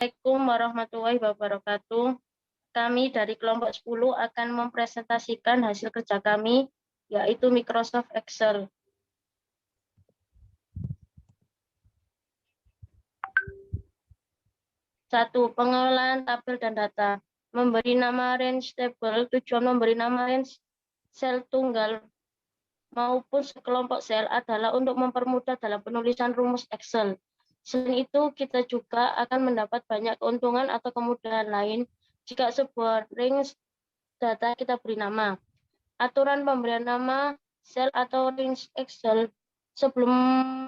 Assalamualaikum warahmatullahi wabarakatuh. Kami dari kelompok 10 akan mempresentasikan hasil kerja kami, yaitu Microsoft Excel. Satu, pengelolaan tabel dan data. Memberi nama range table, tujuan memberi nama range sel tunggal maupun sekelompok sel adalah untuk mempermudah dalam penulisan rumus Excel. Selain itu, kita juga akan mendapat banyak keuntungan atau kemudahan lain jika sebuah range data kita beri nama. Aturan pemberian nama sel atau range Excel. Sebelum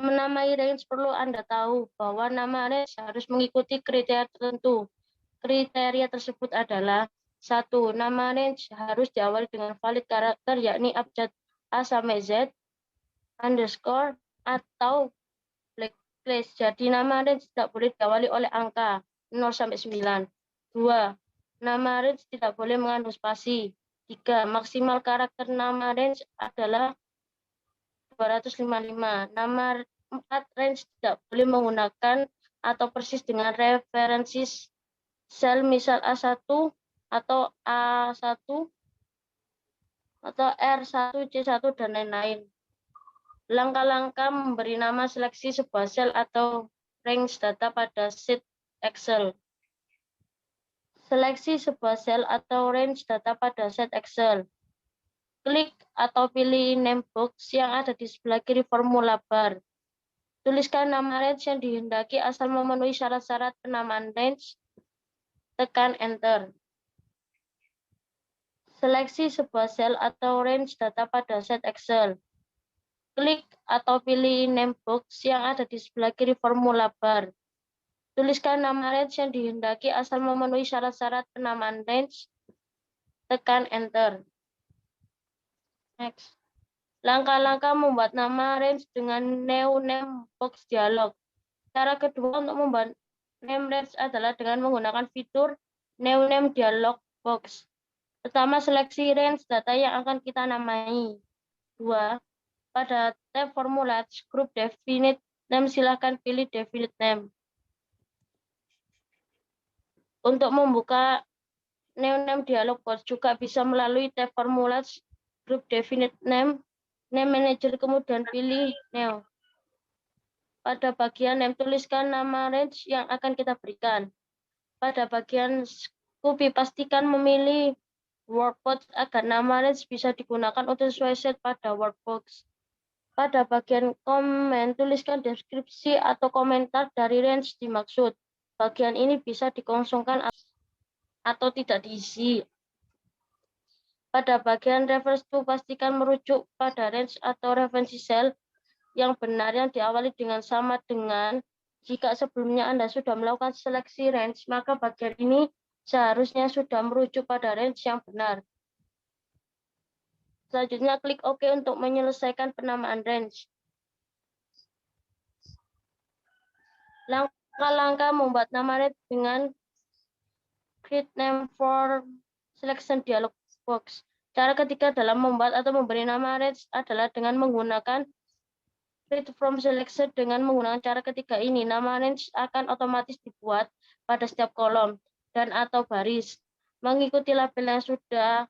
menamai range perlu Anda tahu bahwa nama range harus mengikuti kriteria tertentu. Kriteria tersebut adalah: 1. Nama range harus diawali dengan valid karakter yakni abjad A sampai Z, underscore, atau backslash. Jadi nama range tidak boleh diawali oleh angka 0 sampai 9. 2. Nama range tidak boleh mengandung spasi. 3. Maksimal karakter nama range adalah 255. Nama 4. Range tidak boleh menggunakan atau persis dengan referensi sel misal A1 atau A1 atau R1, C1, dan lain-lain. Langkah-langkah memberi nama seleksi sebuah sel atau range data pada sheet Excel. Seleksi sebuah sel atau range data pada sheet Excel. Klik atau pilih name box yang ada di sebelah kiri formula bar. Tuliskan nama range yang dihendaki asal memenuhi syarat-syarat penamaan range. Tekan Enter. Seleksi sebuah sel atau range data pada sheet Excel. Klik atau pilih name box yang ada di sebelah kiri formula bar. Tuliskan nama range yang dihendaki asal memenuhi syarat-syarat penamaan range. Tekan Enter. Next. Langkah-langkah membuat nama range dengan new name box dialog. Cara kedua untuk membuat name range adalah dengan menggunakan fitur new name dialog box. Pertama, seleksi range data yang akan kita namai. 2. Pada tab formula group definite name, silakan pilih definite name. Untuk membuka new name dialog box juga bisa melalui tab formula group definite name, name manager, kemudian pilih new. Pada bagian name, tuliskan nama range yang akan kita berikan. Pada bagian copy, pastikan memilih workbox agar nama range bisa digunakan untuk sesuai set pada workbox. Pada bagian komen, tuliskan deskripsi atau komentar dari range dimaksud. Bagian ini bisa dikosongkan atau tidak diisi. Pada bagian reference to, pastikan merujuk pada range atau referensi sel yang benar yang diawali dengan sama dengan. Jika sebelumnya Anda sudah melakukan seleksi range, maka bagian ini seharusnya sudah merujuk pada range yang benar. Selanjutnya, klik OK untuk menyelesaikan penamaan range. Langkah-langkah membuat nama range dengan create name form selection dialog box. Cara ketiga dalam membuat atau memberi nama range adalah dengan menggunakan create from selection. Dengan menggunakan cara ketiga ini, nama range akan otomatis dibuat pada setiap kolom dan atau baris, mengikuti label yang sudah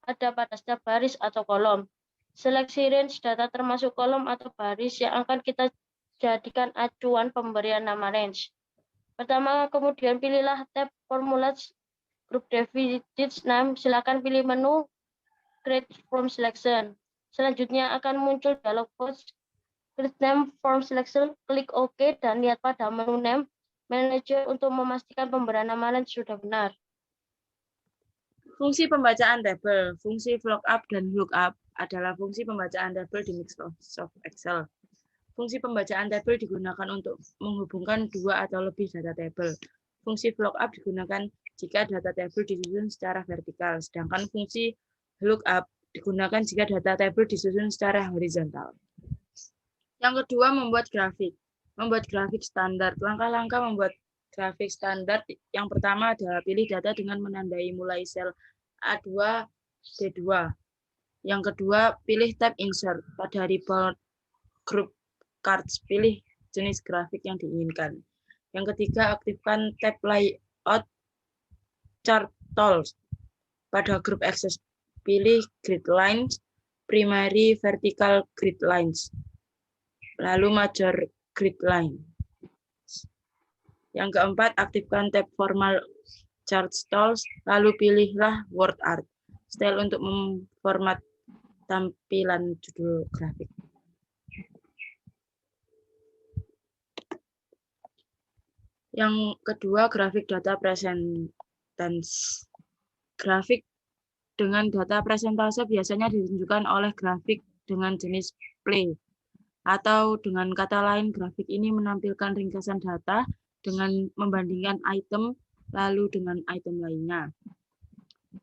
ada pada setiap baris atau kolom. Seleksi range data termasuk kolom atau baris yang akan kita jadikan acuan pemberian nama range. Pertama, kemudian pilihlah tab formula group definite name. Silakan pilih menu create from selection. Selanjutnya akan muncul dialog box create name from selection. Klik OK dan lihat pada menu name manager untuk memastikan pemberian nama range sudah benar. Fungsi pembacaan tabel, fungsi lookup dan lookup adalah fungsi pembacaan tabel di Microsoft Excel. Fungsi pembacaan tabel digunakan untuk menghubungkan dua atau lebih data tabel. Fungsi lookup digunakan jika data tabel disusun secara vertikal, sedangkan fungsi lookup digunakan jika data tabel disusun secara horizontal. Yang kedua, membuat grafik. Membuat grafik standar. Langkah-langkah membuat grafik standar yang pertama adalah pilih data dengan menandai mulai sel A2, D2. Yang kedua, pilih tab Insert. Pada report group cards, pilih jenis grafik yang diinginkan. Yang ketiga, aktifkan tab Layout Chart Tools. Pada grup Access, pilih Grid Lines, Primary Vertical Grid Lines, lalu Major Grid Line. Yang keempat, aktifkan tab Formal Chart Tools, lalu pilihlah Word Art Style untuk memformat tampilan judul grafik. Yang kedua, grafik data presentasi. Grafik dengan data presentase biasanya ditunjukkan oleh grafik dengan jenis play. Atau dengan kata lain, grafik ini menampilkan ringkasan data dengan membandingkan item lalu dengan item lainnya.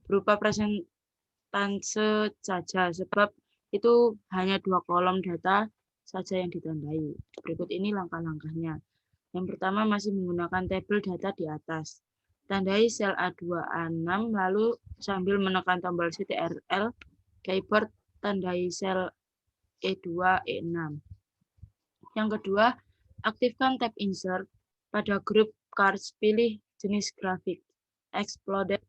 Berupa presentase saja, sebab itu hanya 2 kolom data saja yang ditandai. Berikut ini langkah-langkahnya. Yang pertama, masih menggunakan tabel data di atas. Tandai sel A2, A6, lalu sambil menekan tombol Ctrl, keyboard tandai sel E2, E6. Yang kedua, aktifkan tab Insert. Pada grup Cards, pilih jenis grafik, Exploded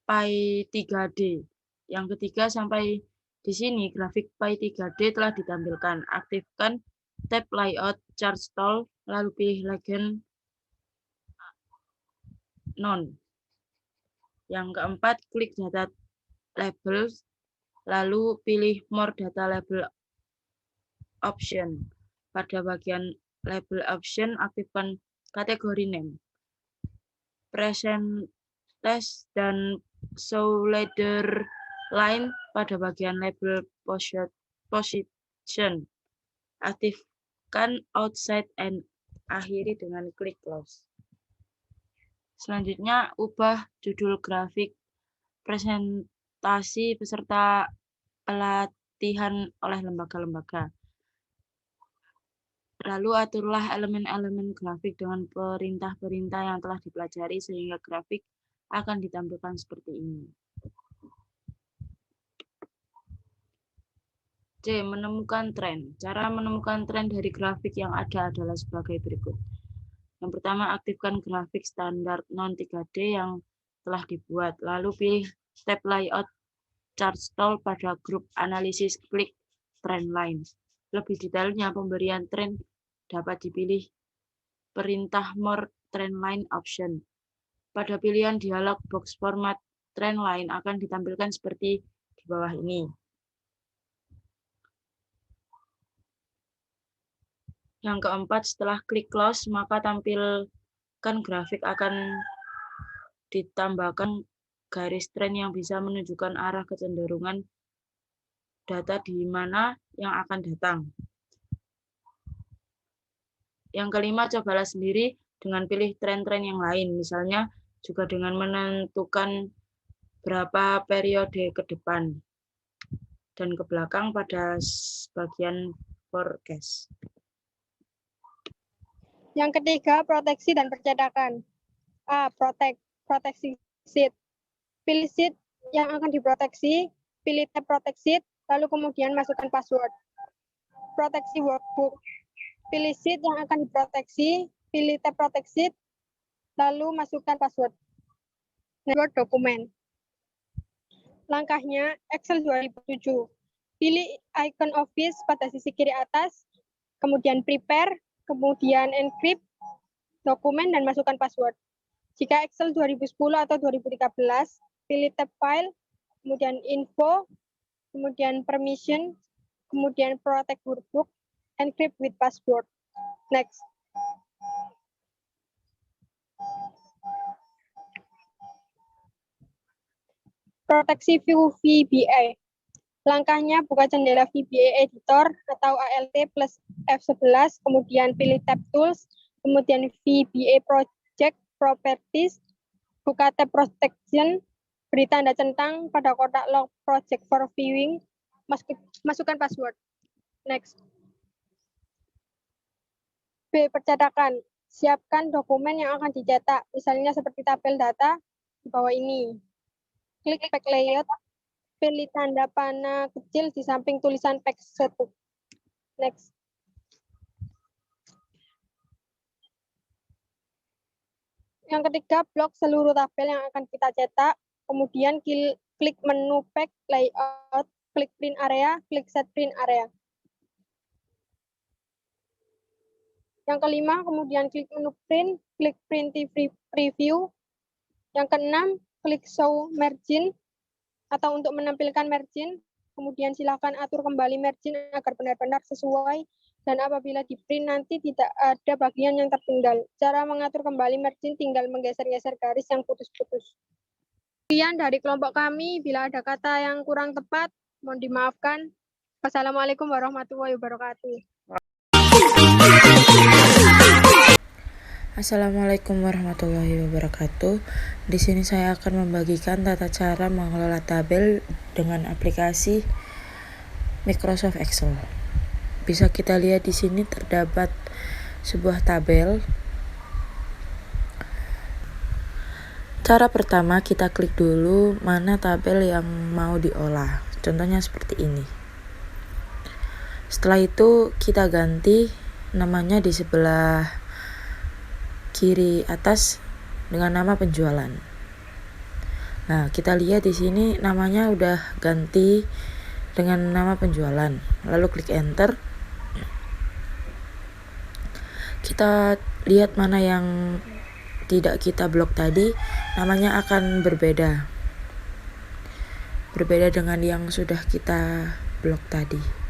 Pie 3D. Yang ketiga, sampai di sini grafik Pie 3D telah ditampilkan. Aktifkan tab Layout Chart Tool, lalu pilih Legend None. Yang keempat, klik Data Labels, lalu pilih More Data Label Option. Pada bagian Label Option, aktifkan kategori Name, Present Test, dan Show Ladder Line. Pada bagian Label Position, aktifkan Outside and akhiri dengan klik Close. Selanjutnya, ubah judul grafik presentasi peserta pelatihan oleh lembaga-lembaga. Lalu aturlah elemen-elemen grafik dengan perintah-perintah yang telah dipelajari sehingga grafik akan ditampilkan seperti ini. C. Menemukan tren. Cara menemukan tren dari grafik yang ada adalah sebagai berikut. Yang pertama, aktifkan grafik standar non-3D yang telah dibuat. Lalu pilih tab Layout Chart Tool pada grup Analisis, klik Trend Line. Lebih detailnya, pemberian tren dapat dipilih perintah More Trend Line Option. Pada pilihan dialog box format trend line akan ditampilkan seperti di bawah ini. Yang keempat, setelah klik close, maka tampilkan grafik akan ditambahkan garis tren yang bisa menunjukkan arah kecenderungan data di mana yang akan datang. Yang kelima, cobalah sendiri dengan pilih tren-tren yang lain, misalnya juga dengan menentukan berapa periode ke depan dan ke belakang pada bagian forecast. Yang ketiga, proteksi dan percetakan. A. Proteksi sheet. Pilih sheet yang akan diproteksi, pilih tab Protect Sheet, lalu kemudian masukkan password. Proteksi workbook. Pilih sheet yang akan diproteksi, pilih tab Protect Sheet, lalu masukkan password. Word dokumen. Langkahnya, Excel 2007. Pilih icon Office pada sisi kiri atas, kemudian Prepare, kemudian Encrypt dokumen, dan masukkan password. Jika Excel 2010 atau 2013, pilih tab File, kemudian Info, kemudian Permission, kemudian Protect Workbook, Encrypt with Password. Next. Proteksi view VBA. Langkahnya, buka jendela VBA Editor atau ALT plus F11, kemudian pilih tab Tools, kemudian VBA Project Properties, buka tab Protection, beri tanda centang pada kotak Log Project for Viewing, masukkan password. Next. B. Percetakan. Siapkan dokumen yang akan dicetak, misalnya seperti tabel data di bawah ini. Klik Pack Layout, pilih tanda panah kecil di samping tulisan Pack Setup. Next. Yang ketiga, blok seluruh tabel yang akan kita cetak. Kemudian klik menu Pack Layout, klik Print Area, klik Set Print Area. Yang kelima, kemudian klik menu Print, klik Print Preview. Yang keenam, klik Show Margin atau untuk menampilkan margin. Kemudian silakan atur kembali margin agar benar-benar sesuai, dan apabila di print nanti tidak ada bagian yang tertinggal. Cara mengatur kembali margin tinggal menggeser-geser garis yang putus-putus. Sekian dari kelompok kami. Bila ada kata yang kurang tepat, mohon dimaafkan. Wassalamualaikum warahmatullahi wabarakatuh. Assalamualaikum warahmatullahi wabarakatuh. Di sini saya akan membagikan tata cara mengelola tabel dengan aplikasi Microsoft Excel. Bisa kita lihat di sini terdapat sebuah tabel. Cara pertama, kita klik dulu mana tabel yang mau diolah. Contohnya seperti ini. Setelah itu kita ganti namanya di sebelah kiri atas dengan nama penjualan. Nah, kita lihat di sini namanya udah ganti dengan nama penjualan. Lalu klik enter. Kita lihat mana yang tidak kita blok tadi, namanya akan berbeda. Berbeda dengan yang sudah kita blok tadi.